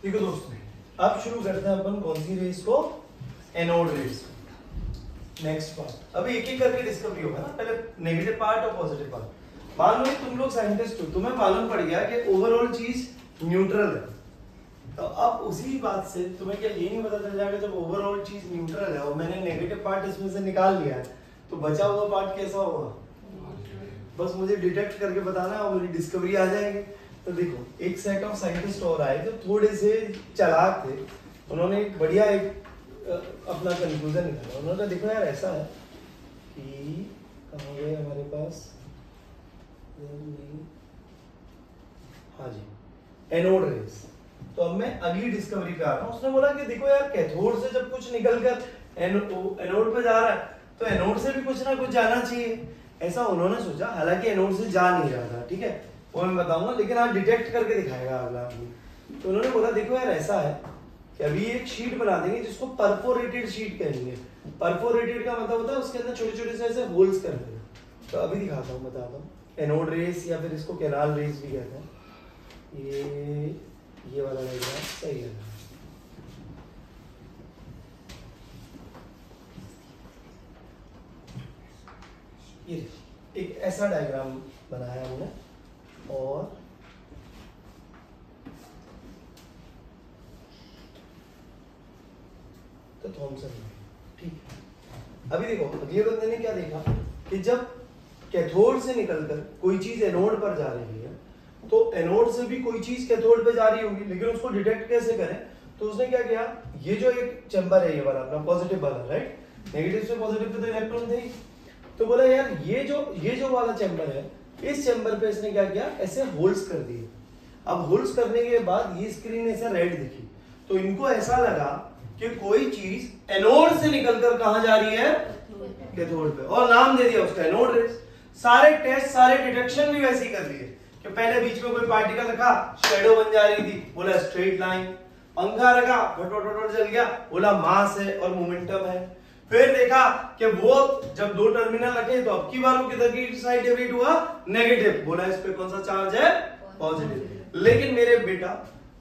देखो दोस्तों, अब शुरू करते हैं अपन कौन सी रेस को, एनोड रेस। नेक्स्ट पार्ट अभी एक एक करके डिस्कवरी होगा ना, पहले नेगेटिव पार्ट और पॉजिटिव पार्ट। मान लो तुम लोग साइंटिस्ट हो, तुम्हें मालूम पड़ गया कि ओवरऑल चीज न्यूट्रल है, तो अब उसी बात से तुम्हें क्या ये नहीं पता चल जाएगा जब ओवरऑल चीज न्यूट्रल है और मैंने नेगेटिव पार्ट इसमें से निकाल लिया है तो बचा हुआ पार्ट कैसा होगा? बस मुझे डिटेक्ट करके बताना है और मेरी डिस्कवरी आ जाएगी। तो देखो, एक सेट ऑफ साइंटिस्ट और आए जो थोड़े से चालाक थे, उन्होंने एक बढ़िया अपना कंक्लूजन निकाला। उन्होंने कहा देखो यार, ऐसा है कि कहाँ गए हमारे पास, हाँ जी, एनोड रेस। तो अब मैं अगली डिस्कवरी पे आ रहा हूँ। उसने बोला कि देखो यार, कैथोड से जब कुछ निकलकर एनोड पे जा रहा है तो एनोड से भी कुछ ना कुछ जाना चाहिए, ऐसा उन्होंने सोचा। हालांकि एनोड से जा नहीं रहा था, ठीक है, वो मैं बताऊंगा, लेकिन आप डिटेक्ट करके दिखाएगा अगला आदमी। तो उन्होंने बोला देखो यार, ऐसा है कि अभी एक शीट बना देंगे जिसको परफोरेटेड शीट कहेंगे। परफोरेटेड का मतलब होता है उसके अंदर छोटे छोटे से ऐसे होल्स कर देना। तो अभी दिखाता हूँ, बताता हूँ। एनोड रेस या फिर इसको कैनाल रेस भी कहते हैं। ये वाला डायग्राम सही है। ये एक ऐसा डायग्राम बनाया हमने और तो थॉमसन, ठीक है। अभी देखो, अगले बंदे ने क्या देखा कि जब कैथोड से निकलकर कोई चीज एनोड पर जा रही है तो एनोड से भी कोई चीज कैथोड पे जा रही होगी, लेकिन उसको डिटेक्ट कैसे करें? तो उसने क्या किया, ये जो एक चैम्बर है, ये वाला अपना पॉजिटिव वाला, राइट, नेगेटिव से पॉजिटिव पे तो इलेक्ट्रॉन थे ही। तो बोला यार, ये जो वाला चैम्बर है, इस चैम्बर पे इसने क्या किया, ऐसे होल्स कर दिए। अब होल्स करने के बाद ये स्क्रीन ऐसे रेड दिखी, तो इनको ऐसा लगा कि कोई चीज एनोड से निकलकर कहां जा रही है, कैथोड पे, और नाम दे दिया उसका एनोड रेस। सारे टेस्ट, सारे डिटेक्शन भी वैसे ही कर लिए कि पहले बीच में कोई पार्टिकल रखा, शैडो बन जा रही थी, बोला स्ट्रेट लाइन। पंखा रखा, घटोट जल गया, बोला मास है और मोमेंटम है। फिर देखा कि वो जब दो टर्मिनल रखे तो अब की बार किधर की साइड डेविएट हुआ, नेगेटिव, बोला इस पे कौन सा चार्ज है, पॉजिटिव। लेकिन मेरे बेटा,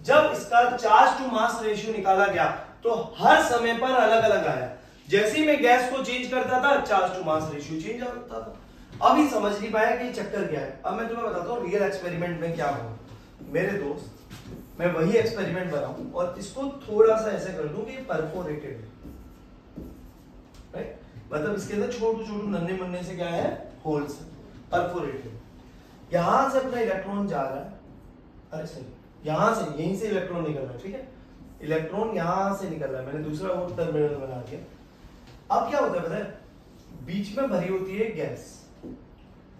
जब इसका चार्ज टू मास रेशियो निकाला गया तो हर समय पर अलग अलग आया। जैसे ही मैं गैस को चेंज करता था, charge to mass ratio change होता था। अभी समझ नहीं पाया कि चक्कर क्या है। अब मैं तुम्हें बताता हूँ रियल एक्सपेरिमेंट में क्या हुआ। मेरे दोस्त, मैं वही एक्सपेरिमेंट बनाऊं और इसको थोड़ा सा ऐसे कर दूं कि ये परफोरेटेड है, राइट, मतलब इसके अंदर छोटू छोटू नन्हे मुन्ने से क्या है, होल्स, परफोरेटेड। यहां से अपना इलेक्ट्रॉन जा रहा है, अरे सही, यहां से, यहीं से इलेक्ट्रॉन निकल रहा है, ठीक है, इलेक्ट्रॉन यहां से निकल रहा है। मैंने दूसरा वो टर्मिनल बना दिया। अब क्या होता है पता है, बीच में भरी होती है गैस,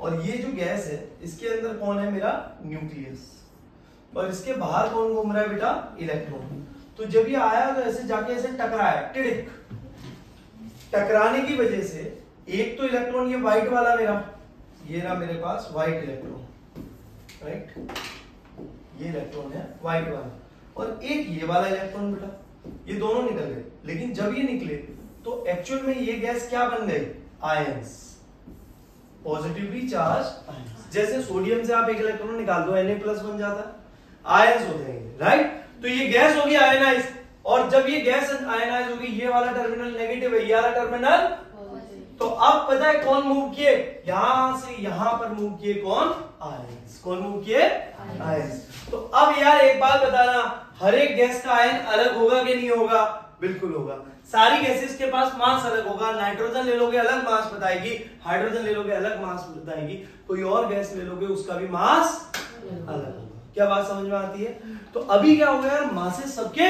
और ये जो गैस है इसके अंदर कौन है, मेरा न्यूक्लियस, और इसके बाहर कौन घूम रहा है बेटा, इलेक्ट्रॉन। तो जब ये आया तो ऐसे जाके ऐसे टकराया, टिड़िक, टकराने की वजह से एक तो इलेक्ट्रॉन, ये व्हाइट वाला मेरा, ये रहा मेरे पास व्हाइट इलेक्ट्रॉन, राइट, ये इलेक्ट्रॉन है व्हाइट वाला, और एक ये वाला इलेक्ट्रॉन बेटा, ये दोनों निकल गए। लेकिन जब ये निकले तो एक्चुअल में ये गैस क्या बन गई, आयंस, पॉजिटिवली चार्ज आयंस। जैसे सोडियम से आप एक इलेक्ट्रॉन निकाल दो, Na+ बन जाता है, आयंस होते हैं, राइट। तो ये गैस होगी आयनाइज, और जब ये गैस आयनाइज होगी, ये वाला टर्मिनल नेगेटिव है, ये वाला टर्मिनल, तो अब पता है कौन मूव किए, यहां से यहां पर मूव किए, कौन, आयंस। कौन मूव किए, आयंस। तो अब यार एक बात बताना, हर एक गैस का आयन अलग होगा कि नहीं होगा, बिल्कुल होगा। सारी गैसेस के पास मास अलग होगा। नाइट्रोजन ले लोगे अलग मास बताएगी, हाइड्रोजन ले लोगे अलग मास बताएगी, कोई और गैस ले लोगे उसका भी मास अलग होगा। क्या बात समझ में आती है? तो अभी क्या होगा यार, मासेस सबके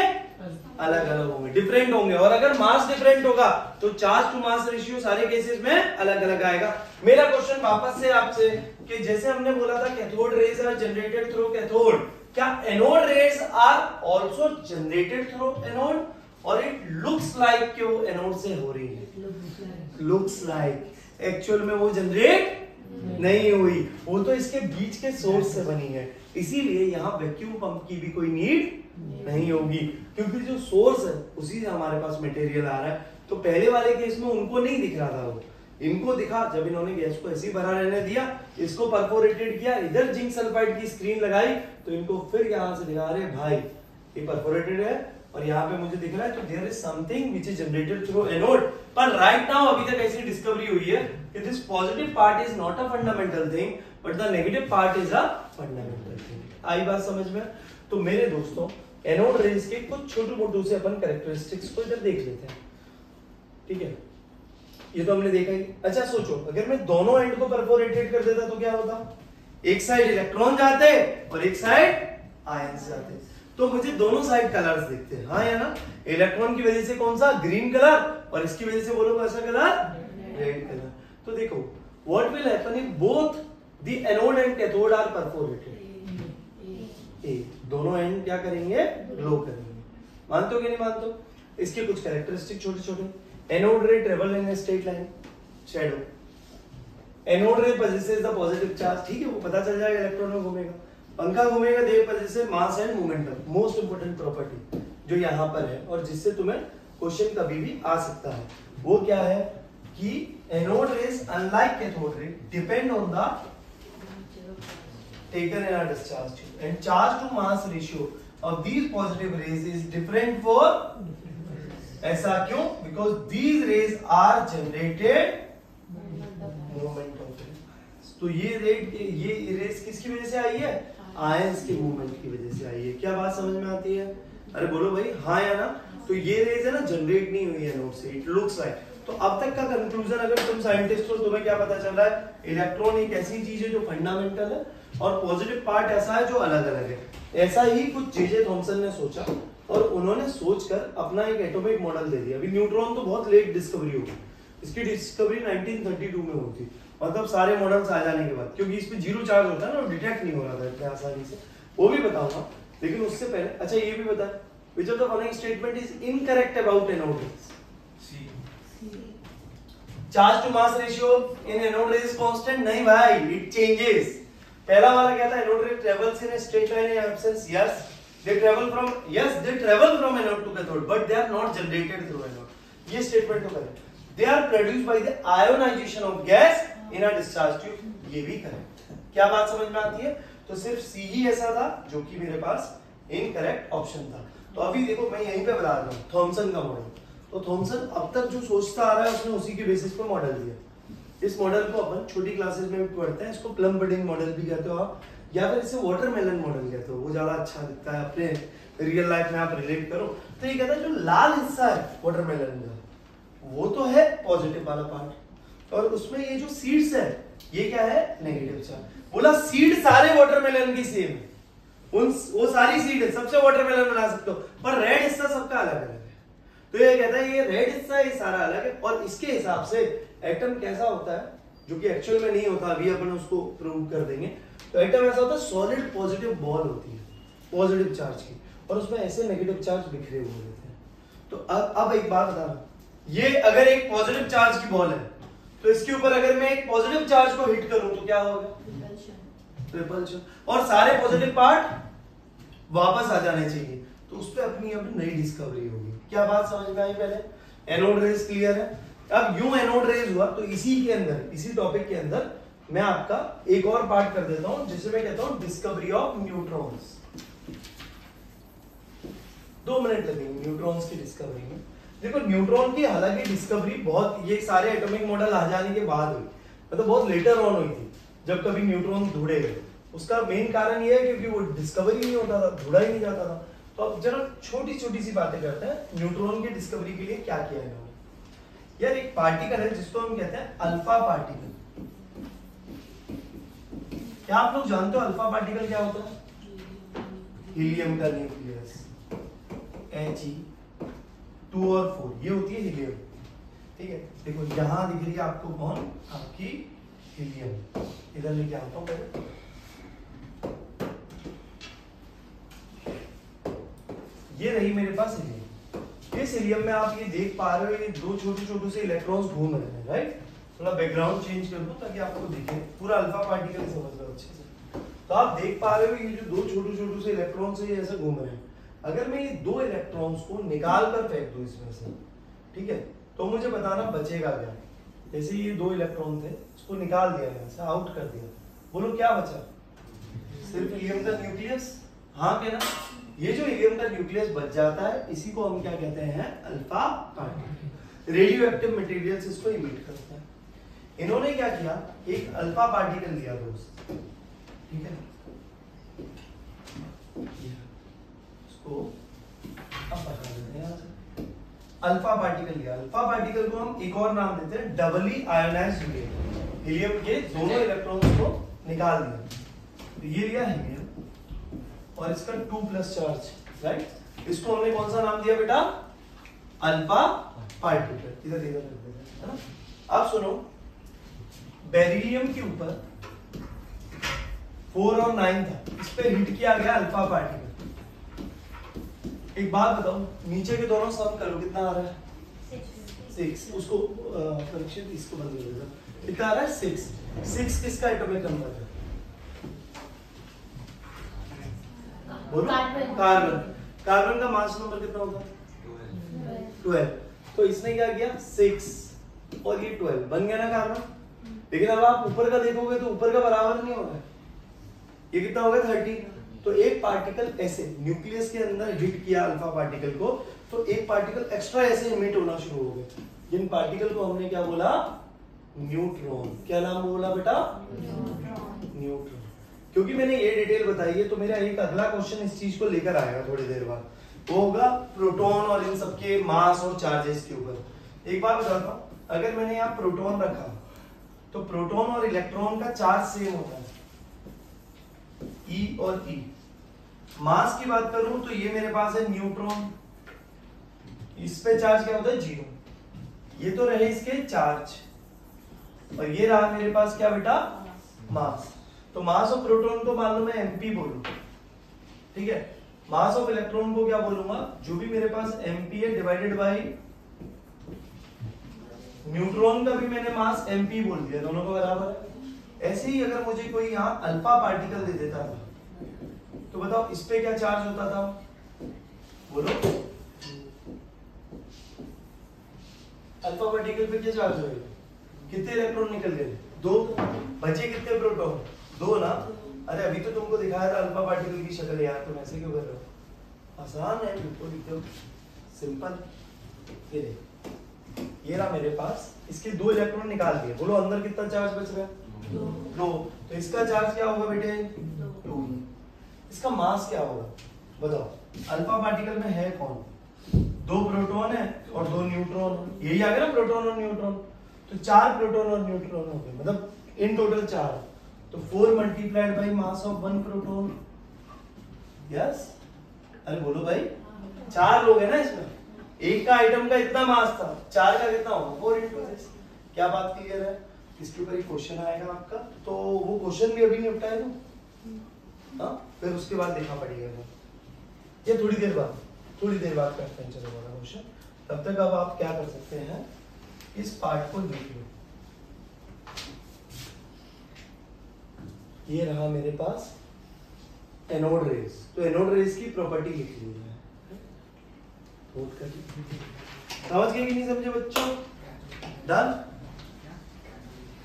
अलग अलग होंगे, डिफरेंट होंगे, और अगर मास डिफरेंट होगा तो चार्ज टू मास रेशियो सारे केसेस में अलग अलग आएगा। मेरा क्वेश्चन वापस से आपसे, कि जैसे हमने बोला था cathode rays are generated through cathode, क्या anode rays are also generated through anode, और इट लुक्स लाइक कि वो एनोड से हो रही है, लुक्स लाइक, एक्चुअल में वो जनरेट नहीं हुई, वो तो इसके बीच के सोर्स से बनी है। इसीलिए यहाँ वैक्यूम पंप की भी कोई नीड नहीं होगी, क्योंकि जो सोर्स है उसी से हमारे पास मटेरियल आ रहा है। तो पहले वाले केस में उनको नहीं दिख रहा था, वो इनको दिखा जब इन्होंने गैस को ऐसे ही भरा रहने दिया, इसको परफोरेटेड किया, इधर जिंक सल्फाइड की स्क्रीन लगाई, तो इनको फिर यहां से दिखा रहे भाई ये परफोरेटेड है और यहाँ पे मुझे दिख रहा है, तो there is something which is generated through anode. पर राइट नाउ अभी तक ऐसी डिस्कवरी हुई है कि this positive part is not a fundamental thing but the negative part is a fundamental thing. आई बात समझ में? तो मेरे दोस्तों एनोड रेज के कुछ छोटे मोटू से अपन कैरेक्टरिस्टिक्स को इधर देख लेते हैं, ठीक है? ये तो हमने देखा ही। अच्छा सोचो, अगर मैं दोनों एंड को परफोरेटेड कर देता तो क्या होता? एक साइड इलेक्ट्रॉन जाते और एक साइड आयंस जाते, तो मुझे दोनों साइड कलर्स दिखते हैं, हाँ या ना? इलेक्ट्रॉन की वजह से कौन सा? ग्रीन कलर, और इसकी वजह से बोलो कैसा कलर? Red colour. तो देखो what will happen if both the anode and cathode are perforated? दोनों एंड क्या करेंगे? ग्लो करेंगे। मानते हो कि नहीं मानते हो? इसके कुछ कैरेक्टरिस्टिक छोटे छोटे। एनोड रे travel in a straight line, shadow. Anode रे पोजेसेस द पॉजिटिव चार्ज, ठीक है, वो पता चल जाएगा, इलेक्ट्रॉन में घूमेगा। पंखा घूमेगा, they possesses mass and momentum, most important property जो यहाँ पर है और जिससे तुम्हें क्वेश्चन कभी भी आ सकता है, वो क्या है कि anode rays unlike cathode ray depend on the taken in a discharge tube and charge to mass ratio of these positive rays is different for, ऐसा क्यों? Because these rays are generated movement of rays। तो ये raise किसकी वजह से आई है? Ions के movement की वजह से आई है। क्या बात समझ में आती है? अरे बोलो भाई हाँ या ना? तो ये रेज है ना जनरेट नहीं हुई है नोड से, इट लुक्स लाइक। तो अब तक का कंक्लूजन, अगर तुम साइंटिस्ट हो तुम्हें क्या पता चल रहा है? इलेक्ट्रॉन एक ऐसी चीज है जो फंडामेंटल है और पॉजिटिव पार्ट ऐसा है जो अलग अलग है। ऐसा ही कुछ जे थॉमसन ने सोचा और उन्होंने सोचकर अपना एक एटॉमिक मॉडल दे दिया। अभी न्यूट्रॉन तो बहुत लेट डिस्कवरी हुई, इसकी डिस्कवरी 1932 में हुई थी, मतलब सारे मॉडल्स आ जाने के बाद, क्योंकि इस पे जीरो चार्ज होता है ना, डिटेक्ट नहीं हो रहा था इतने आसानी से, वो भी बताऊंगा। लेकिन उससे पहले अच्छा ये भी बता, which of the following statement is incorrect about anode rays? Charge to mass ratio in anode rays constant? नहीं भाई, इट चेंजेस। पहला वाला क्या था? Anode ray travels in a straight line in absence, yes they travel from anode to cathode but they are not generated through anode. ये statement तो correct. They are produced by the ionisation of gas in a discharge tube, ये भी correct. क्या बात समझ में आती है? तो सिर्फ सी ही ऐसा था जो कि मेरे पास इनकरेक्ट ऑप्शन था। तो अभी देखो मैं यहीं पे बता रहा हूं थॉमसन का मॉडल। तो थॉमसन अब तक जो सोचता आ रहा है उसने उसी के बेसिस पर मॉडल दिया। इस मॉडल को अपन छोटी क्लासेस में भी पढ़ते हैं, इसको प्लम बडिंग मॉडल भी कहते हो आप, या फिर इसे वाटरमेलन मॉडल कहते हो, वो ज्यादा अच्छा दिखता है, अपने रियल लाइफ में आप रिलेट करो। तो ये कहता है जो लाल हिस्सा है वाटरमेलन का वो तो है पॉजिटिव वाला पार्ट, और उसमें ये जो सीड्स है ये क्या है? Negative charge. बोला सीड सारे वाटरमेलन की सेम है, वो सारी सीड है, सबसे वाटरमेलन बना सकते हो, पर रेड हिस्सा सबका अलग अलग है। तो ये कहता है ये रेड हिस्सा ये सारा अलग है, और इसके हिसाब से एटम कैसा होता है, जो कि एक्चुअल में नहीं होता, अभी अपन उसको प्रूव कर देंगे। तो एटम ऐसा होता है सॉलिड पॉजिटिव बॉल होती है पॉजिटिव चार्ज की, और उसमें ऐसे नेगेटिव चार्ज बिखरे हुए होते हैं। तो अब एक बात बताना, ये अगर एक पॉजिटिव चार्ज की बॉल है तो इसके ऊपर अगर मैं एक पॉजिटिव चार्ज को हिट करूं तो क्या होगा? रिपल्शन, और सारे पॉजिटिव पार्ट वापस आ जाने चाहिए। तो उस पर अपनी नई डिस्कवरी होगी। क्या बात समझ में आई? पहले एनोड रेज क्लियर है। अब यूं एनोड रेज हुआ तो इसी के अंदर, इसी टॉपिक के अंदर मैं आपका एक और पार्ट कर देता हूं जिसे मैं कहता हूं डिस्कवरी ऑफ न्यूट्रॉन्स। 2 मिनट लगेंगे न्यूट्रॉन्स की डिस्कवरी में। देखो न्यूट्रॉन की हालांकि डिस्कवरी बहुत, ये सारे एटॉमिक मॉडल आ जाने के बाद हुई, मतलब बहुत लेटर ऑन हुई थी, जब कभी न्यूट्रॉन ढूंढे गए। उसका मेन कारण ये है क्योंकि वो डिस्कवरी नहीं होता था, ढूंढा ही नहीं जाता था। तो अब जरा छोटी छोटी सी बातें करते हैं न्यूट्रॉन की डिस्कवरी के लिए क्या किया इन्होंने। यार एक पार्टिकल है जिसको हम कहते हैं अल्फा पार्टिकल। क्या आप लोग जानते हो अल्फा पार्टिकल क्या होता है? हीलियम का न्यूक्लियस, He2 और 4, ये होती है हीलियम। ठीक है, देखो यहां दिख रही है आपको कौन? आपकी हीलियम। इधर लेके आता हूं पहले। ये रही मेरे पास हीलियम। इस हीलियम में आप ये देख पा रहे हो, ये 2 छोटे छोटे से इलेक्ट्रॉन्स घूम रहे हैं, राइट? थोड़ा बैकग्राउंड चेंज कर दूं ताकि आपको दिखे, पूरा अल्फा पार्टिकल समझ लो अच्छे से। तो आप देख पा रहे हो ये जो 2 छोटे छोटे से इलेक्ट्रॉन्स है ये ऐसे घूम रहे हैं। अगर मैं ये 2 इलेक्ट्रॉन्स को निकाल कर फेंक दूं इसमें से, ठीक है, तो मुझे बताना बचेगा क्या। जैसे ये 2 इलेक्ट्रॉन थे, इसको निकाल दिया यहाँ से, आउट कर दिया, बोलो क्या बचा? सिर्फ हीलियम का न्यूक्लियस। हाँ क्या ना? ये जो हीलियम का न्यूक्लियस बच जाता है इसी को हम क्या कहते हैं, alpha particle. Radio active materials इसको इमिट करते हैं। इन्होंने क्या किया, एक अल्फा पार्टिकल लिया दोस्त, ठीक है, इसको अब बता देते हैं यहाँ से। अल्फा पार्टिकल लिया, अल्फा पार्टिकल को हम एक और नाम देते हैं डबली आयोनाइज्ड हीलियम। हीलियम के दोनों इलेक्ट्रॉन्स को निकाल दिया, तो ये लिया हीलियम और इसका 2+ चार्ज, राइट। इसको हमने कौन सा नाम दिया बेटा, अल्फा पार्टिकल। इधर इधर रख देते हैं ना। अब सुनो, बेरिलियम के ऊपर 4 और 9 था, इस पे हिट किया गया अल्फा पार्टिकल। एक बात बताओ, नीचे के दोनों सम करो, कितना आ रहा है 6। उसको परीक्षित इसको बंद कर देना, कितना आ रहा है 6 किसका एटॉमिक नंबर है, बोलो। कार्बन का मास नंबर कितना होता है 12। तो इसने क्या किया 6 और ये 12 बन गया ना कार्बन। लेकिन अब आप ऊपर का देखोगे तो ऊपर का बराबर नहीं होगा, ये कितना होगा 30। तो एक पार्टिकल ऐसे न्यूक्लियस के अंदर हिट किया अल्फा पार्टिकल को, तो एक पार्टिकल एक्स्ट्रा ऐसे इमिट होना शुरू हो गए, जिन पार्टिकल को हमने क्या बोला, न्यूट्रॉन। क्या नाम बोला बेटा, न्यूट्रॉन। क्योंकि मैंने ये डिटेल बताई है तो मेरा एक अगला क्वेश्चन इस चीज को लेकर आएगा थोड़ी देर बाद, वो होगा प्रोटॉन और इन सबके मास और चार्जेस के ऊपर। एक बात बताता हूं, अगर मैंने यहाँ प्रोटॉन रखा तो प्रोटॉन और इलेक्ट्रॉन का चार्ज सेम होता है, E और E। मास की बात करूं तो ये मेरे पास है न्यूट्रॉन, इस पे चार्ज क्या होता है 0। ये तो रहे इसके चार्ज, और ये रहा मेरे पास क्या बेटा, मास। तो मास ऑफ प्रोटॉन को मान लो मैं MP बोलूं, ठीक है। मास ऑफ इलेक्ट्रॉन को क्या बोलूंगा, जो भी मेरे पास MP है डिवाइडेड बाय न्यूट्रॉन का भी मैंने मास MP बोल दिया, दोनों का बराबर है। ऐसे ही अगर मुझे कोई यहाँ अल्फा पार्टिकल दे देता था तो बताओ इस पे क्या चार्ज होता था, बोलो। अल्फा पार्टिकल पे क्या चार्ज होगा, कितने इलेक्ट्रॉन निकल गए 2, बचे कितने प्रोटॉन 2 ना। अरे अभी तो तुमको दिखाया था अल्फा पार्टिकल की शक्ल, यार तुम ऐसे क्यों कर रहे हो, आसान है बिल्कुल एकदम सिंपल। ये देख, ये रहा मेरे पास, इसके 2 इलेक्ट्रॉन निकाल दिए, बोलो अंदर कितना चार्ज बच रहा है 2। तो इसका चार्ज क्या होगा बेटे 2। इसका मास क्या होगा बताओ, अल्फा पार्टिकल में है कौन, 2 प्रोटॉन है और 2 न्यूट्रॉन, यही आ गया ना प्रोटॉन और न्यूट्रॉन। तो 4 प्रोटॉन और न्यूट्रॉन हो गए, मतलब इन टोटल 4। तो 4 multiplied by mass of 1 proton. Yes, अरे बोलो भाई, 4 लोग है ना इसमें, एक का आइटम का इतना मास था, 4 का कितना होगा 4 इंटू दिस। क्या बात क्लियर है, इसके ऊपर एक क्वेश्चन आएगा आपका, तो वो क्वेश्चन भी अभी निपटाए ना, हाँ फिर उसके बाद देखा पड़ेगा, ये थोड़ी देर बाद करते हैं। चलो वाला क्वेश्चन, तब तक अब आप क्या कर सकते हैं, इस पार्ट को लिख लो। ये रहा मेरे पास एनोड रेज, तो एनोड रेज की प्रॉपर्टी लिख ली है, समझ गए कि नहीं समझे बच्चों, डन।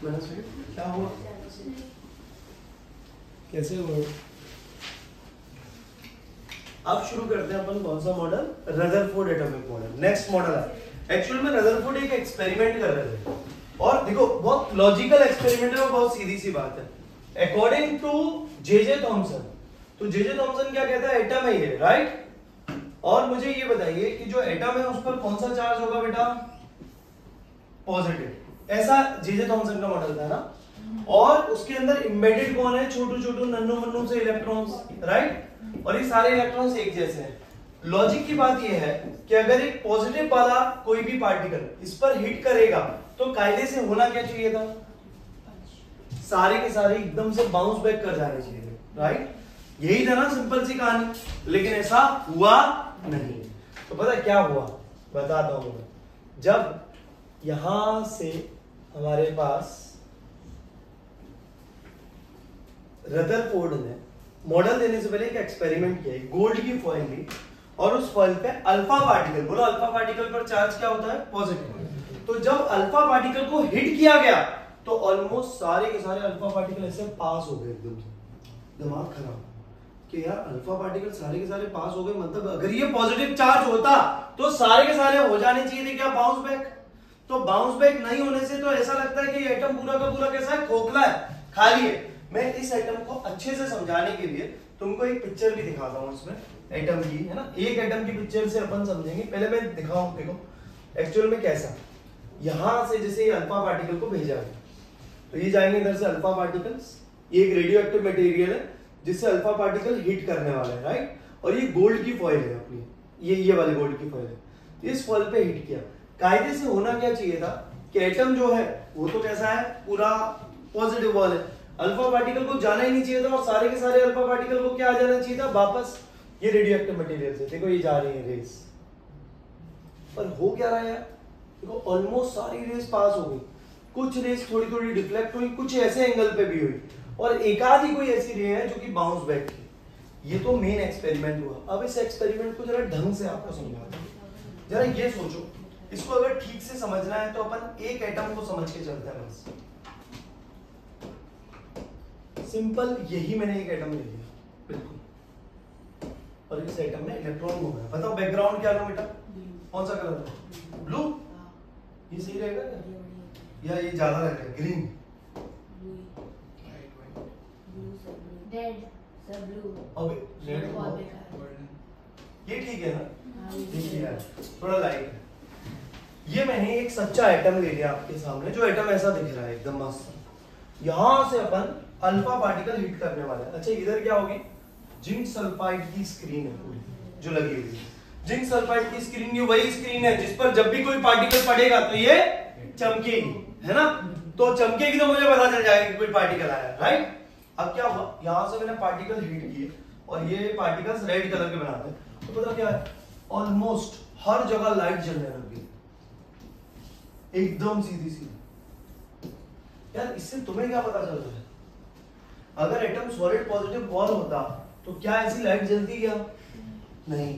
क्या हुआ, कैसे हुआ। अब शुरू करते हैं अपन कौन सा model, Rutherford atomic model. Next model है, एक्चुअल में रदरफोर्ड एक एक्सपेरिमेंट कर रहे थे, और देखो बहुत लॉजिकल एक्सपेरिमेंट है और बहुत सीधी सी बात है। अकॉर्डिंग टू जे थॉमसन, तो जे थॉमसन क्या कहता है, एटम है ये, राइट। और मुझे ये बताइए कि जो एटम है उस पर कौन सा चार्ज होगा बेटा, पॉजिटिव। ऐसा जे थॉमसन का मॉडल था ना, और उसके अंदर एम्बेडेड कौन है, छोटू छोटू नन्नू मन्नू से इलेक्ट्रॉन्स, राइट। और ये सारे इलेक्ट्रॉन्स एक जैसे हैं। लॉजिक की बात ये है कि अगर एक पॉजिटिव वाला कोई भी पार्टिकल इस पर हिट करेगा तो कायदे से होना क्या चाहिए था, सारे के सारे एकदम से बाउंस बैक कर जाने चाहिए, राइट। यही था ना सिंपल सी कहानी, लेकिन ऐसा हुआ नहीं। तो पता क्या हुआ, बताता हूं मैं। जब यहां से हमारे पास रदरफोर्ड ने मॉडल देने से पहले एक एक्सपेरिमेंट किया, गोल्ड की फॉइल ली और उस फॉइल पे अल्फा पार्टिकल, बोलो अल्फा पार्टिकल पर चार्ज क्या होता है, पॉजिटिव। तो जब अल्फा पार्टिकल को हिट किया गया तो ऑलमोस्ट सारे के सारे अल्फा पार्टिकल ऐसे पास हो गए एकदम से। दिमाग खराब, तो यार अल्फा पार्टिकल सारे के सारे पास हो गए, मतलब अगर ये पॉजिटिव चार्ज होता तो सारे के सारे हो जाने चाहिए थे क्या बाउंस बैक। तो बाउंस बैक नहीं होने से तो ऐसा लगता है कि ये एटम पूरा का पूरा कैसा है, खोखला है, खाली है। मैं इस एटम को अच्छे से समझाने के लिए तुमको एक पिक्चर भी दिखाता हूँ इसमें एटम की, है ना। एक एटम की पिक्चर से अपन समझेंगे। पहले मैं दिखाऊं, देखो एक्चुअल में कैसा, यहां से जैसे ये अल्फा पार्टिकल को भेजा है तो ये जाएंगे इधर से अल्फा पार्टिकल्स, ये एक रेडियो एक्टिव मटेरियल है जिससे अल्फा पार्टिकल हिट करने वाला है, राइट। और ये गोल्ड की फॉइल है अपनी, ये वाली गोल्ड की फॉइल है। तो इस फॉइल पे हिट किया, कायदे से होना क्या चाहिए था कि एटम जो है वो तो कैसा है, पूरा पॉजिटिव वाला है, अल्फा पार्टिकल को जाना ही नहीं चाहिए था और सारे के सारे अल्फा पार्टिकल को क्या आ जाना चाहिए था, वापस ये रेडियो एक्टिव मटेरियल से। देखो ये जा रही है रेस, पर हो क्या रहा है यार, देखो ऑलमोस्ट सारी रेस पास हो गई, कुछ रेस थोड़ी थोड़ी डिफ्लेक्ट हुई, कुछ ऐसे एंगल पे भी हुई, और एक आधी कोई ऐसी रे है जो कि बाउंस बैक की। ये तो मेन एक्सपेरिमेंट हुआ। अब इस एक्सपेरिमेंट को जरा ढंग से आपको समझाता हूं, जरा ये सोचो, इसको अगर ठीक से समझना है तो अपन एक एटम को समझ के चलते हैं बस। सिंपल, यही मैंने एक एटम ले लिया बिल्कुल, और इस एटम में इलेक्ट्रॉन घूम, बताओ बैकग्राउंड क्या लो बेटा, कौन सा कलर है, ब्लू। ये सही रहेगा क्या, या ये ज्यादा रहेगा ग्रीन, अब रेड ये ठीक है ना, ठीक है थोड़ा लाइट है। ये मैंने एक सच्चा एटम ले लिया आपके सामने, जो एटम ऐसा दिख रहा है एकदम मस्त। यहां से अपन अल्फा पार्टिकल हिट करने वाला है। अच्छा इधर क्या होगी, जिंक सल्फाइड की स्क्रीन है पूरी जो लगी हुई है। जिंक सल्फाइड की स्क्रीन, ये वही स्क्रीन है जिस पर जब भी कोई पार्टिकल पड़ेगा तो ये चमकेगी, है ना। तो चमकेगी तो मुझे पता चल जाएगा कि कोई पार्टिकल आया, राइट। अब क्या हुआ, यहां से मैंने पार्टिकल हिट किए और ये पार्टिकल्स रेड कलर के बनाते हैं, तो पता क्या है, ऑलमोस्ट हर जगह लाइट जलने लग गई एकदम सीधी सीधी। यार इससे तुम्हें क्या पता चल रहा है, अगर एटम सॉलिड पॉजिटिव बॉल होता तो क्या ऐसी लाइट जलती क्या, नहीं,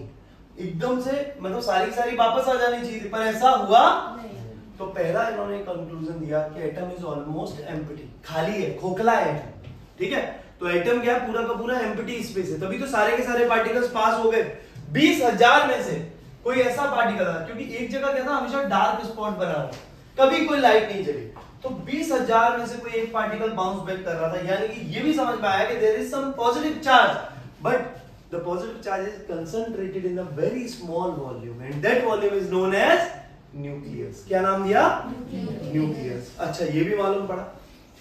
एकदम से मतलब सारी वापस आ जानी चाहिए थी, पर ऐसा हुआ नहीं। तो पहला इन्होंने कंक्लूजन दिया कि एटम इज ऑलमोस्ट एम्प्टी, खाली है, खोखला है एटम, ठीक है। तो एटम क्या पूरा का पूरा एम्प्टी स्पेस है, तभी तो सारे के सारे पार्टिकल्स पास हो गए। 20,000 में से कोई ऐसा पार्टिकल था, क्योंकि एक जगह क्या था, हमेशा डार्क स्पॉट बना हुआ, कभी कोई लाइट नहीं जली, तो 20,000 में से कोई एक पार्टिकल बाउंस बैक कर रहा था। यानी कि ये भी समझ में आया कि there is some positive charge, but the positive charge is concentrated in a very small volume and that volume is known as nucleus। क्या नाम दिया, न्यूक्लियस। अच्छा ये भी मालूम पड़ा,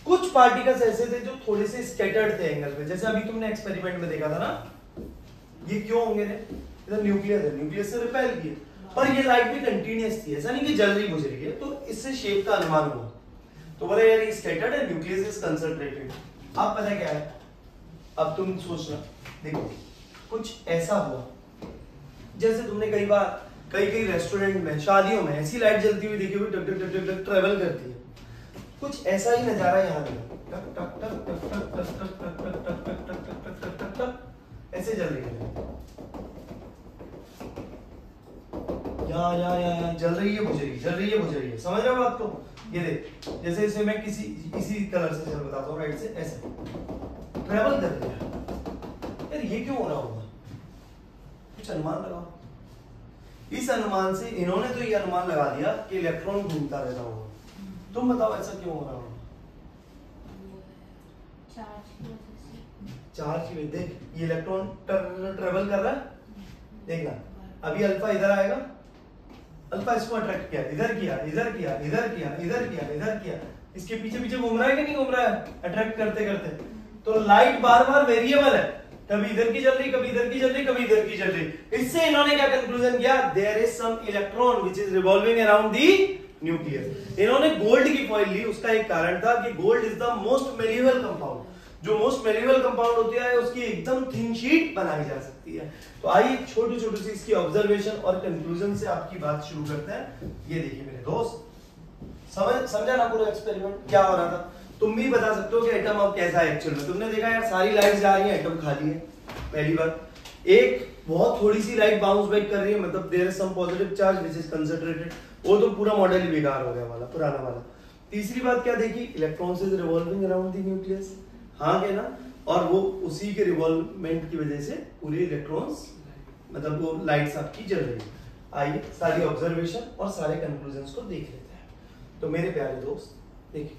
कुछ पार्टिकल्स ऐसे थे जो थोड़े से स्कैटर्ड थे एंगल पे, जैसे अभी तुमने एक्सपेरिमेंट में देखा था ना, ये क्यों होंगे रे, इधर न्यूक्लियस है, न्यूक्लियस से रिपेल किए, पर ये लाइट भी कंटीन्यूअस थी, ऐसा नहीं कि जल रही गुजर गई है, तो इससे शेप का अनुमान हुआ। तो बोला यार ये स्कैटर्ड है, न्यूक्लियस इज कंसंट्रेटेड। अब पता क्या है, अब तुम सोचना, देखो कुछ ऐसा हुआ, जैसे तुमने कई बार कई रेस्टोरेंट में, शादियों में ऐसी लाइट जलती हुई देखी हुई, टक टक टक टक ट्रेवल करती है, कुछ ऐसा ही नजारा यहाँ पे, टक टक टक टक टक टक टक टक टक टक टक टक टक टक टक ऐसे जल रही है, यहाँ जल रही है, बुझ रही, जल रही है, बुझ रही है, समझ रहे हो बात को। ये देख, जैसे इसे मैं इसी कलर से चल बताता हूँ, राइट से ऐसे ट्रेवल कर रही है। यार ये क्यों हो रहा होगा, कुछ अनुमान लगाओ। इस अनुमान से इन्होंने तो ये अनुमान लगा दिया कि इलेक्ट्रॉन घूमता रहता होगा, तुम बताओ ऐसा क्यों हो रहा होगा। चार्ज की, देख ये इलेक्ट्रॉन ट्रेवल कर रहा है, देखना अभी अल्फा इधर आएगा, अल्फा इसको अट्रैक्ट किया, इधर किया, इधर किया, इधर किया, इधर किया, इधर किया, इसके पीछे पीछे घूम रहा है कि नहीं घूम रहा है, अट्रैक्ट करते करते। तो लाइट बार बार वेरिएबल है, कभी इधर की जल रही, कभी इधर की जल रही, कभी इधर की जल रही। इससे इन्होंने क्या कंक्लूजन किया, there is some electron which is revolving around the nucleus. इन्होंने गोल्ड की फॉइल ली, उसका एक कारण था कि gold is the most malleable compound, जो मोस्ट मेल्यूएबल कंपाउंड होती है उसकी एकदम थिन शीट बनाई जा सकती है। तो आइए छोटी छोटी सी इसकी ऑब्जर्वेशन और कंक्लूजन से आपकी बात शुरू करते हैं। ये देखिए मेरे दोस्त, समझा ना पूरा एक्सपेरिमेंट क्या हो रहा था। तुम भी बता सकते हो कि एटम अब कैसा है एक्चुअल में। तुमने देखा यार सारी लाइट जा रही है, एटम खाली है, पहली बार। एक बहुत थोड़ी सी लाइट बाउंस बैक कर रही है, मतलब there is some positive charge which is concentrated, वो तो पूरा मॉडल ही बेकार हो गया वाला, पुराना वाला। तीसरी बात क्या देखी, electrons is revolving around the nucleus, हाँ क्या ना। और वो उसी के रिवॉल्वमेंट की वजह से पूरे इलेक्ट्रॉन्स मतलब वो लाइट्स आपकी जल रही है। आइए सारी ऑब्जर्वेशन और सारे कंक्लूजन्स को देख लेते हैं। तो मेरे प्यारे दोस्त देखिए,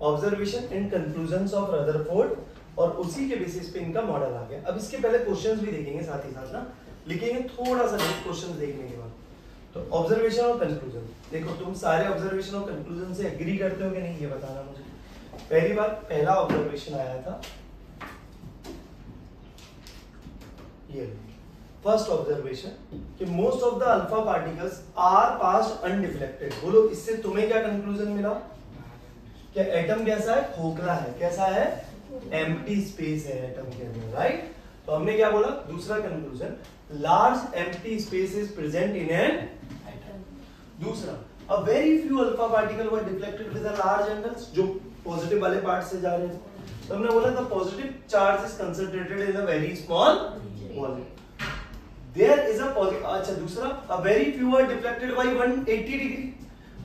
observation and conclusions of Rutherford, और उसी के बेसिस पे इनका मॉडल आ गया। अब इसके पहले क्वेश्चंस भी देखेंगे साथ ही साथ ना, लिखेंगे थोड़ा सा लेट क्वेश्चंस देखने के बाद। तो ऑब्जर्वेशन और कंक्लूजन, देखो तुम सारे ऑब्जर्वेशन और कंक्लूजन से एग्री करते हो कि नहीं ये बताना मुझे। पहली बार पहला ऑब्जर्वेशन आया था ये फर्स्ट ऑब्जर्वेशन कि most of the alpha particles are passed undeflected. बोलो इससे तुम्हें क्या कंक्लूजन मिला? क्या एटम कैसा है? खोखला है। कैसा है? एम्प्टी स्पेस है एटम के अंदर, राइट। तो हमने क्या बोला? दूसरा conclusion, large empty space is present in an atom. दूसरा, a very few alpha particle were deflected with a large angles, जो पॉजिटिव वाले पार्ट से जा रहे थे। तो हमने बोला the positive charge is concentrated in a very small volume. There is a positive, अच्छा दूसरा, a very few were deflected by 180 degree.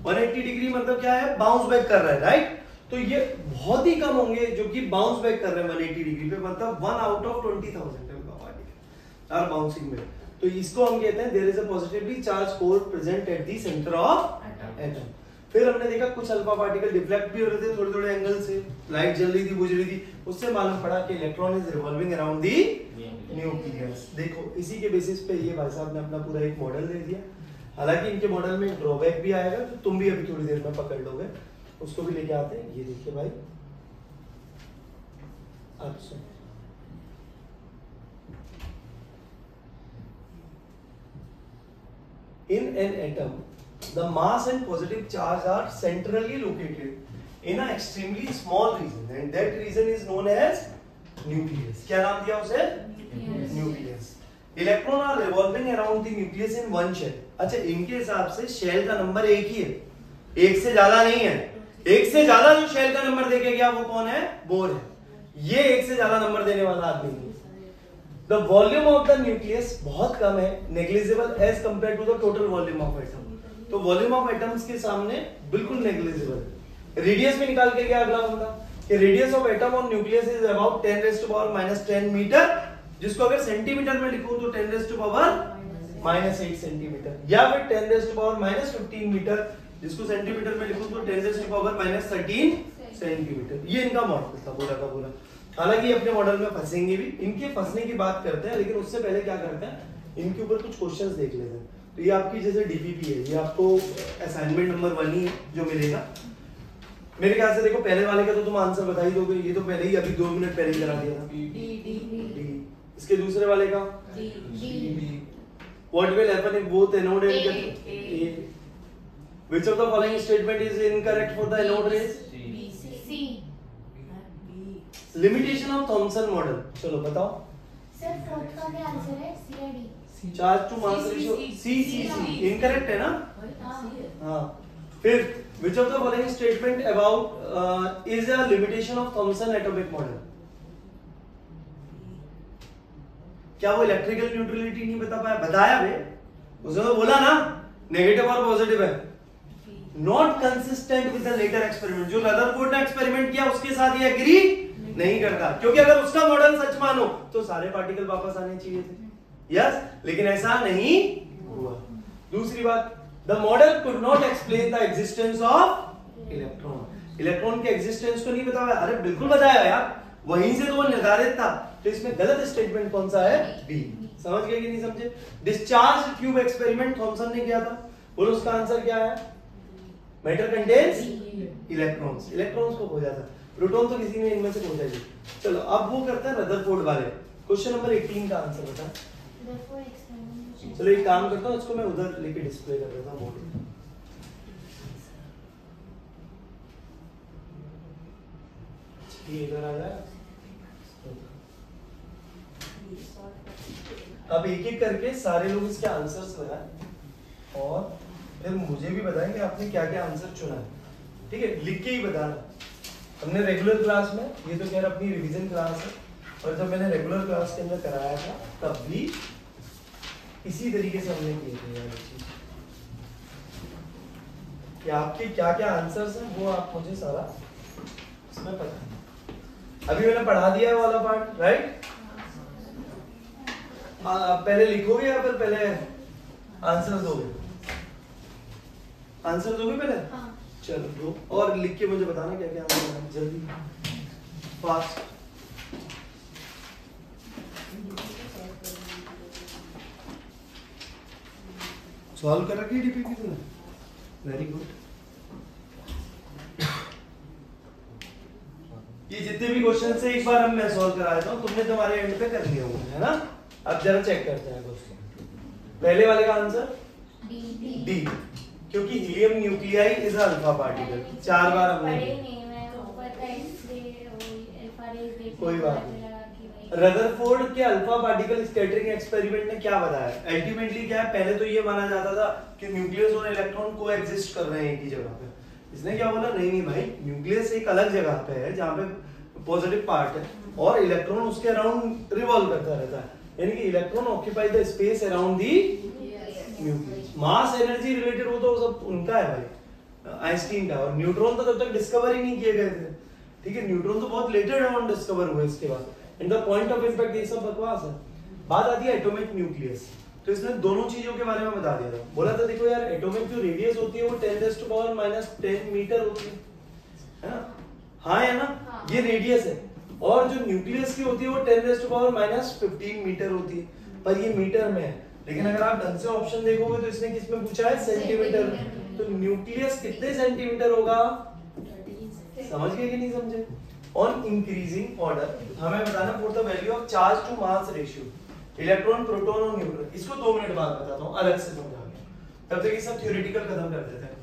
180 degree मतलब क्या है? बाउंस बैक कर रहा है, राइट। तो ये बहुत ही कम होंगे जो कि बाउंस बैक कर रहे हैं 180 डिग्री पे, मतलब 1 out of 20,000 particle are bouncing back. तो इसको हम कहते हैं there is a positively charged core present at the centre of atom. फिर हमने देखा कुछ अल्फा पार्टिकल डिफ्लेक्ट भी हो रहे थे थोड़े थोड़े एंगल से, लाइट जल रही थी, बुझ रही थी, उससे मालूम पड़ा कि electron is revolving around the nucleus. देखो इसी के बेसिस पे ये भाई साहब ने अपना पूरा एक मॉडल दे दिया। हालांकि इनके मॉडल में ड्रॉबैक भी आएगा, तो तुम भी अभी थोड़ी देर में पकड़ लोगे, उसको भी लेके आते हैं। ये देखिए भाई, अच्छा in an atom the mass and positive charge are centrally located in an extremely small region, and that region is known as nucleus. क्या नाम दिया उसे? nucleus. Electron are revolving around the nucleus in one shell. अच्छा इनके हिसाब से shell का number एक ही है, एक से ज्यादा नहीं है। एक से ज्यादा जो शेल का नंबर देके गया वो कौन है? बोर है। ये एक से ज्यादा नंबर देने वाला आदमी है। The volume of the nucleus बहुत कम है, negligible as compared to the total volume of atom. तो volume of atoms के सामने बिल्कुल negligible है। रेडियस में निकाल के गया अगला बंदा कि radius of atom on nucleus is about 10 raised to power -10 metre, जिसको अगर सेंटीमीटर में लिखूं तो 10 raised to power -8 सेंटीमीटर, या फिर 10 raised to power -15 मीटर, जिसको सेंटीमीटर में लिखूं तो 10 raised to power -13 सेंटीमीटर। ये इनका मॉडल था पूरा का पूरा। हालांकि अपने मॉडल में फंसेंगे भी, इनके फंसने की बात करते हैं, लेकिन उससे पहले क्या करते हैं, इनके ऊपर कुछ क्वेश्चंस देख लेते हैं। तो ये आपकी जैसे डीपीपी है, ये आपको असाइनमेंट नंबर 1 ही जो मिलेगा मेरे ख्याल से। देखो पहले वाले का तो तुम आंसर बता ही दोगे, ये तो पहले ही अभी 2 मिनट पहले ही करा दिया था। डी। इसके दूसरे वाले का D. What will happen if both anode and A? Which of the following statement is incorrect for the anode rays? C. Limitation of Thomson model, चलो बताओ सर फोर्थ का क्या आंसर है? सी या D? Charge to mass ratio C incorrect है ना? हाँ। फिर which of the following statement about is a limitation of Thomson atomic model? क्या वो इलेक्ट्रिकल न्यूट्रलिटी नहीं बता पाया? बताया बे, उसने तो बोला ना नेगेटिव और पॉजिटिव है। Not consistent with the later experiment, जो रदरफोर्ड ने एक्सपेरिमेंट किया उसके साथ ये एग्री नहीं करता, क्योंकि अगर उसका मॉडल सच मानो तो सारे पार्टिकल वापस आने चाहिए थे। यस, लेकिन ऐसा नहीं हुआ। दूसरी बात, the model could not explain the existence of electron. Electron के एग्जिस्टेंस को नहीं बताया। अरे बिल्कुल बताया यार, वहीं से तो वो निर्धारित था। तो इसमें गलत स्टेटमेंट कौन सा है? बी। समझ गए कि नहीं समझे? डिस्चार्ज ट्यूब एक्सपेरिमेंट थॉमसन ने किया था, बोलो उसका आंसर क्या है? Matter contains electrons. इलेक्ट्रॉन्स को खोजा था, प्रोटॉन तो किसी ने इनमें से खोजा ही। चलो अब वो करते हैं रदरफोर्ड वाले। क्वेश्चन नंबर 18 का आंसर बता। चलो एक काम करता हूँ, इसको मैं उधर लेके डिस्प्ले कर देता हूँ बोर्ड। ये इधर आ जाए। अब एक एक करके सारे लोग इसके आंसर्स लगाएं और फिर मुझे भी बताएं कि आपने क्या क्या आंसर चुना है। ठीक है, लिख के ही बताना। हमने रेगुलर क्लास में, ये तो खैर अपनी रिवीजन क्लास है, और जब मैंने रेगुलर क्लास के अंदर कराया था तब भी इसी तरीके से हमने किए थे यार चीज कि आपके क्या क्या आंसर्स हैं वो आप मुझे सारा इसमें पता है। अभी मैंने पढ़ा दिया है वाला पार्ट, राइट? पहले लिखोगे या फिर पहले आंसर दोगे? आंसर दोगे पहले? हाँ। चलो दो, और लिख के मुझे बताना क्या क्या आंसर है, जल्दी फास्ट। सॉल्व कर रखी डीपीपी तूने? Very good. ये जितने भी क्वेश्चन से एक बार हम मैं सॉल्व करा देता हूँ, तुमने तुम्हारे एंड पे कर लिए होंगे, है ना? अब जरा चेक करते हैं क्वेश्चन। पहले वाले का आंसर डी, क्योंकि helium nuclei is alpha particle. 4 बार हमने कोई बात नहीं। रदरफोर्ड के अल्फा पार्टिकल स्कैटरिंग एक्सपेरिमेंट ने क्या बताया? अल्टीमेटली क्या है, पहले तो ये माना जाता था कि न्यूक्लियस और इलेक्ट्रॉन को एग्जिस्ट कर रहे हैं एक ही जगह पे। इसने क्या बोला, नहीं नहीं भाई, न्यूक्लियस एक अलग जगह पे है जहाँ पे पॉजिटिव पार्ट है और इलेक्ट्रॉन उसके अराउंड रिवॉल्व करता रहता है, यानी कि electron occupy the space around the nucleus. Mass energy related वो तो सब उनका है भाई, आइंस्टीन का। और न्यूट्रॉन तो तब तक डिस्कवर ही नहीं किए गए थे, ठीक है? न्यूट्रॉन तो बहुत लेटर ऑन डिस्कवर हुए इसके बाद। In the point of impact ये सब बकवास है। बात आती है एटॉमिक न्यूक्लियस, तो इसने दोनों चीजों के बारे में बता दिया था। बोला था देखो यार, एटॉमिक जो रेडियस होती है वो 10⁻⁻10 मीटर होती है ना? हाँ है ना? हाँ। ये रेडियस है। और जो न्यूक्लियस की होती है वो 10⁻⁻15 मीटर होती है, पर ये मीटर में है। लेकिन अगर आप ढंग से ऑप्शन देखोगे तो इसने किस में पूछा है? सेंटीमीटर। तो न्यूक्लियस कितने सेंटीमीटर होगा? समझ गए कि नहीं समझे? ऑन इंक्रीजिंग ऑर्डर हमें बताना for the value of charge to mass ratio, electron, proton और न्यूट्रॉन। इसको 2 मिनट बाद बताता हूँ, अलग से समझा के। तब तक ये सब थ्योरेटिकल खत्म कर देते हैं।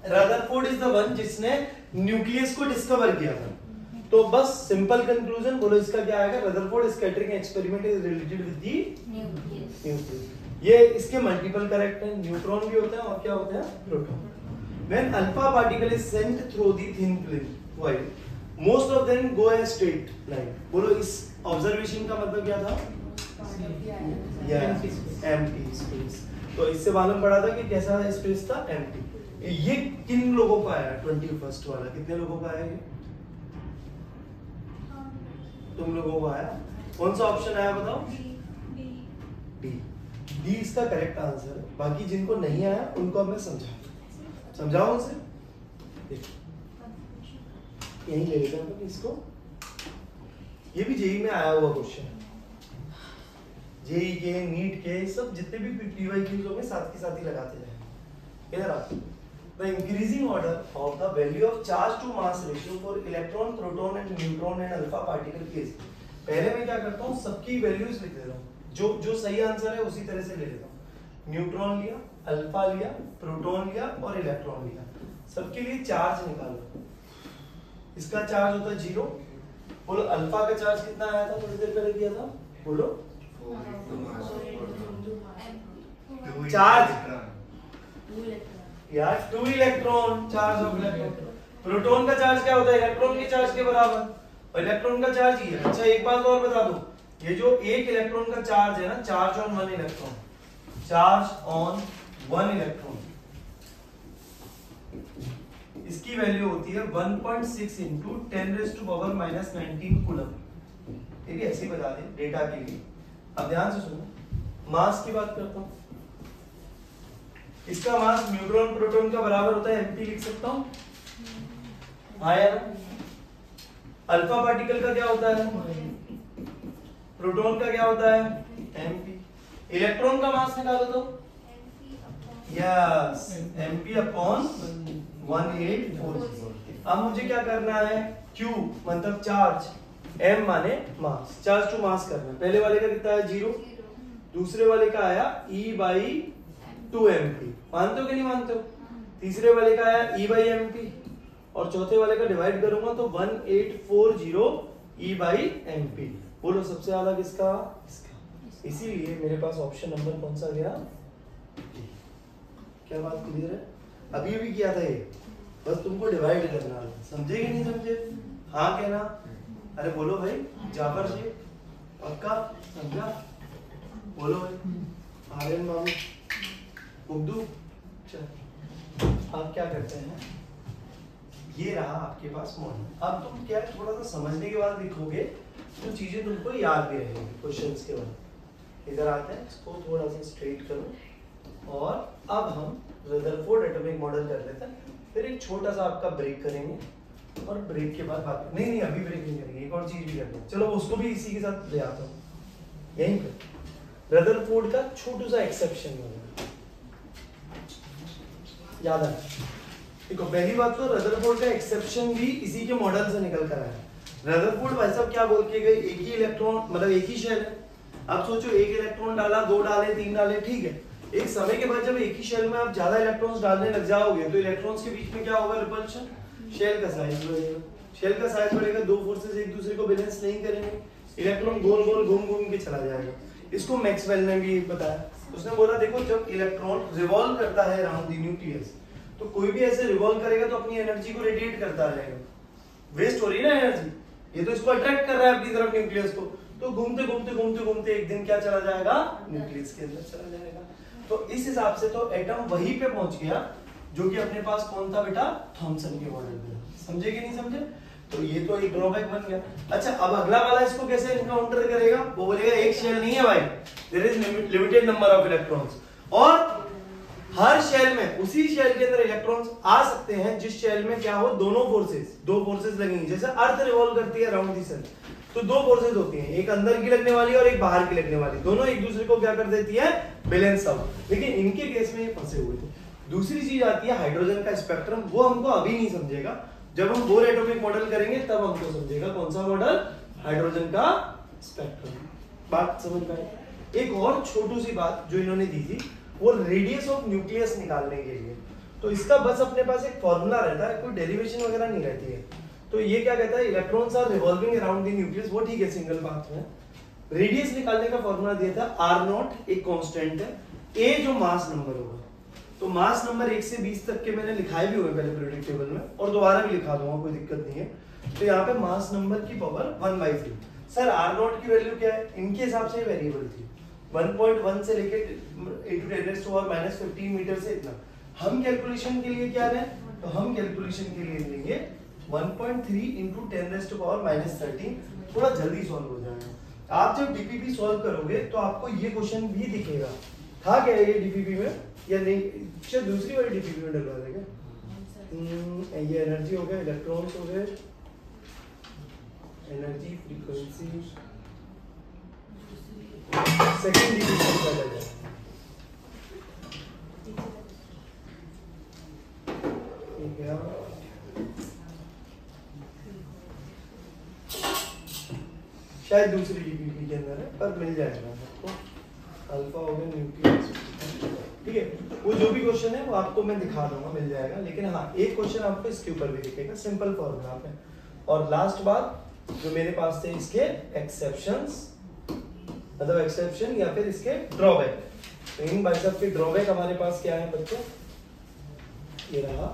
रदरफोर्ड इज द वन जिसने न्यूक्लियस को डिस्कवर किया था। तो बस सिंपल कंक्लूजन बोलो इसका क्या आएगा? Rutherford scattering experiment is related with the nucleus. ये इसके मल्टीपल करेक्ट हैं, न्यूट्रॉन भी होते हैं और क्या होते हैं? Proton. When alpha particle is sent through the thin film, while most of them go a straight line. बोलो इस ऑब्जर्वेशन का मतलब क्या था? empty space। तो इससे मालूम पड़ा था कि कैसा स्पेस था? empty। ये किन लोगों का आया? 21st वाला कितने लोगों का आया? ये तुम लोगों को आया। कौन सा ऑप्शन आया बताओ? डी इसका करेक्ट आंसर है। बाकी जिनको नहीं आया उनको अब मैं समझाओ उनसे। यही ले लेते हैं इसको। ये भी जेई में आया हुआ क्वेश्चन है। जेई के, नीट के, सब जितने भी पीवाई क्यूज होंगे साथ के साथ ही लगाते जाएंगे। इधर आप the increasing order of the value of charge to mass ratio for electron, proton and neutron and alpha particle case. पहले मैं क्या करता हूँ, सबकी वैल्यूज लिख देता हूँ। जो सही आंसर है उसी तरह से ले लेता हूँ। न्यूट्रॉन लिया, अल्फा लिया, प्रोटॉन लिया और इलेक्ट्रॉन लिया। सबके लिए चार्ज निकालो। इसका चार्ज होता है 0। बोलो अल्फा का चार्ज कितना आया था? थोड़ी देर पहले दिया था, बोलो। चार्ज यार 2 electron, charge of electron. Proton का चार्ज क्या होता है? इलेक्ट्रॉन के चार्ज के बराबर। और इलेक्ट्रॉन का चार्ज ही है। अच्छा एक बात और बता दो, ये जो एक इलेक्ट्रॉन का चार्ज है ना, charge on 1 electron, charge on 1 electron, इसकी वैल्यू होती है 1.6 इंटू 10⁻⁻19 कूलम। ये भी ऐसे ही बता दें डेटा के लिए। अब ध्यान से सुनो, मास की बात करता हूं। इसका मास न्यूट्रॉन प्रोटॉन का बराबर होता है mp, लिख सकता हूं। हाँ या ना? अल्फा पार्टिकल का क्या होता है? प्रोटॉन का क्या होता है? mp। इलेक्ट्रॉन का मास निकालो तो यस mp अपॉन 1840। अब मुझे क्या करना है? q मतलब चार्ज, m माने मास, चार्ज टू मास करना है। पहले वाले का कितना है? 0। दूसरे वाले का आया E/2mp। मानते हो कि नहीं मानते हो? तीसरे वाले का आया E/mp और चौथे वाले का डिवाइड करूंगा तो 1840 E/mp। बोलो सबसे ज्यादा किसका? इसका। इसीलिए मेरे पास ऑप्शन नंबर कौन सा गया? क्या बात क्लियर है? अभी भी किया था ये, बस तुमको डिवाइड करना है। समझे कि नहीं समझे? हाँ कहना। अरे बोलो भाई, जाफर जी पक्का समझा? बोलो भाई, आर्यन बाबू, उर्दू। चल आप क्या करते हैं? ये रहा आपके पास मॉडल। अब तुम क्या थोड़ा सा समझने के बाद लिखोगे तो चीजें तुमको याद भी रहेंगी क्वेश्चंस के बाद। इधर आते हैं, इसको थोड़ा सा स्ट्रेट करो और अब हम रदरफोर्ड एटॉमिक मॉडल कर लेते हैं, फिर एक छोटा सा आपका ब्रेक करेंगे और ब्रेक के बाद बात नहीं अभी ब्रेक नहीं करेंगे, एक और चीज भी करनी है। चलो उसको भी इसी के साथ ले आता हूँ। यहीं पे रदरफोर्ड का छोटा सा एक्सेप्शन याद है। देखो पहली बात तो रदरफोर्ड का एक्सेप्शन भी इसी के मॉडल से निकल कर आया। रदरफोर्ड भाई साहब क्या बोल के गए, एक ही इलेक्ट्रॉन मतलब एक ही शेल है। आप सोचो एक इलेक्ट्रॉन डाला, 2 डाले, 3 डाले, ठीक है। एक समय के बाद जब एक ही शेल में आप ज्यादा इलेक्ट्रॉन्स डालने लग जाओगे तो इलेक्ट्रॉन्स के बीच में क्या होगा, रिपल्शन, शेल का साइज बढ़ेगा। शेल का साइज बढ़ेगा, 2 फोर्सेस एक दूसरे को बैलेंस नहीं करेंगे, इलेक्ट्रॉन गोल गोल घूम घूम के चला जाएगा। इसको मैक्सवेल ने भी बताया। उसने बोला देखो जब इलेक्ट्रॉन रिवॉल्व करता है अराउंड द न्यूक्लियस तो कोई भी ऐसे रिवॉल्व करेगा तो अपनी एनर्जी को रेडिएट करता रहेगा, वेस्ट हो रही है ना एनर्जी, ये तो इसको अट्रैक्ट कर रहा है अपनी तरफ न्यूक्लियस को, तो घूमते घूमते घूमते घूमते एक दिन क्या चला जाएगा, न्यूक्लियस के अंदर चला जाएगा। तो इस हिसाब से तो एटम वहीं पे पहुंच गया जो कि अपने पास कौन था बेटा, थॉमसन के मॉडल में। समझे कि नहीं समझे? तो ये तो एक ड्रॉबैक बन गया। अच्छा अब अगला वाला इसको कैसे एनकाउंटर करेगा, वो बोलेगा एक शेल नहीं है भाई, there is limited number of electrons, और हर शेल में उसी शेल के अंदर इलेक्ट्रॉन्स आ सकते हैं जिस शेल में क्या हो, दो फोर्सेस लगेंगी। जैसे अर्थ रिवॉल्व करती है अराउंड द सन तो 2 फोर्सेस होती हैं, एक अंदर की लगने वाली और एक बाहर की लगने वाली, दोनों एक दूसरे को क्या कर देती है, बैलेंस आउट। लेकिन इनके केस में ये फंसे हुए थे। दूसरी चीज आती है हाइड्रोजन का स्पेक्ट्रम, वो हमको अभी नहीं समझेगा, जब हम बोर एटॉमिक मॉडल करेंगे तब हमको समझेगा कौन सा मॉडल, हाइड्रोजन का स्पेक्ट्रम। बात समझ में आई? एक और छोटी सी बात जो इन्होंने दी थी वो रेडियस ऑफ न्यूक्लियस निकालने के लिए, तो इसका बस अपने पास एक फॉर्मूला रहता है, कोई डेरिवेशन वगैरह नहीं रहती है। तो ये क्या कहता है, electrons are revolving around the nucleus, वो ठीक है सिंगल पाथ में। रेडियस निकालने का फॉर्मूला दिया था r0 एक कांस्टेंट है, a जो मास नंबर होगा, तो मास नंबर 1 से 20 तक के मैंने लिखाए भी हुए पहले पीरियोडिक टेबल में और दोबारा भी लिखा दूंगा, कोई दिक्कत नहीं है। तो यहाँ पे मास नंबर की पावर 1/3। सर r0 की वैल्यू क्या है, इनके हिसाब से वेरिएबल थी 1.1 से लेके into 10⁻⁻15 मीटर से इतना। हम कैलकुलेशन के लिए क्या लें, तो हम कैलकुलेशन के लिए लेंगे 1.3 into 10⁻⁻13, थोड़ा जल्दी सॉल्व हो जाएगा। आप जब डीपीपी सॉल्व करोगे तो आपको ये क्वेश्चन भी दिखेगा, था क्या ये डीपीपी में या नहीं, शायद दूसरी वाली डीपीपी में डलवा देगा। ये एनर्जी हो गया, इलेक्ट्रॉन्स हो गए, एनर्जी फ्रीक्वेंसी, सेकंड डिवीजन का जाएगा। ठीक है, शायद दूसरी डीपीपी के अंदर है पर मिल जाएगा आपको। अल्फा हो गया न्यूक्लियस, ठीक है। वो जो भी क्वेश्चन है वो आपको मैं दिखा दूंगा, मिल जाएगा। लेकिन हाँ एक क्वेश्चन आपको इसके ऊपर भी दिखेगा, सिंपल फॉर्मूला पे। और लास्ट बात जो मेरे पास थे इसके एक्सेप्शंस, मतलब एक्सेप्शन या फिर इसके ड्रॉबैक। तो इन भाई साहब के ड्रॉबैक हमारे पास क्या है बच्चों, ये रहा,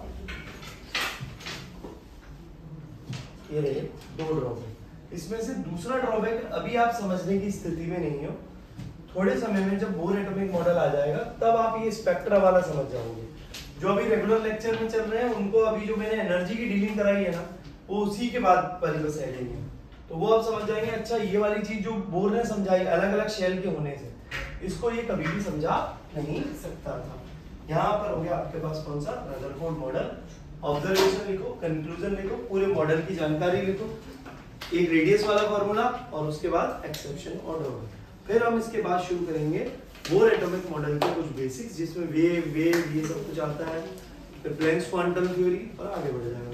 ये रहे 2 ड्रॉबैक। इसमें से दूसरा ड्रॉबैक अभी आप समझने की स्थिति में नहीं हो, थोड़े समय में जब बोर एटॉमिक मॉडल आ जाएगा तब आप ये स्पेक्ट्रा वाला समझ जाओगे। जो अभी रेगुलर लेक्चर में चल रहे हैं उनको अभी जो मैंने एनर्जी की डीलिंग कराई है ना, वो उसी के बाद परिबस हेडिंग है, तो वो आप समझ जाएंगे। अच्छा ये वाली चीज जो बोर ने समझाई अलग अलग शेल के होने से, इसको ये कभी भी समझा नहीं सकता था। यहाँ पर हो गया आपके पास कौन सा, रदरफोर्ड मॉडल। ऑब्जर्वेशन लिखो, कंक्लूजन लिखो, पूरे मॉडल की जानकारी लिखो, एक रेडियस वाला फॉर्मूला और उसके बाद एक्सेप्शन और ड्रॉबैक। फिर हम इसके बाद शुरू करेंगे बोर एटॉमिक मॉडल के कुछ बेसिक्स, जिसमें वेव ये सब कुछ आता है, फिर प्लैंक्स क्वांटम थ्योरी और आगे बढ़ जाएगा।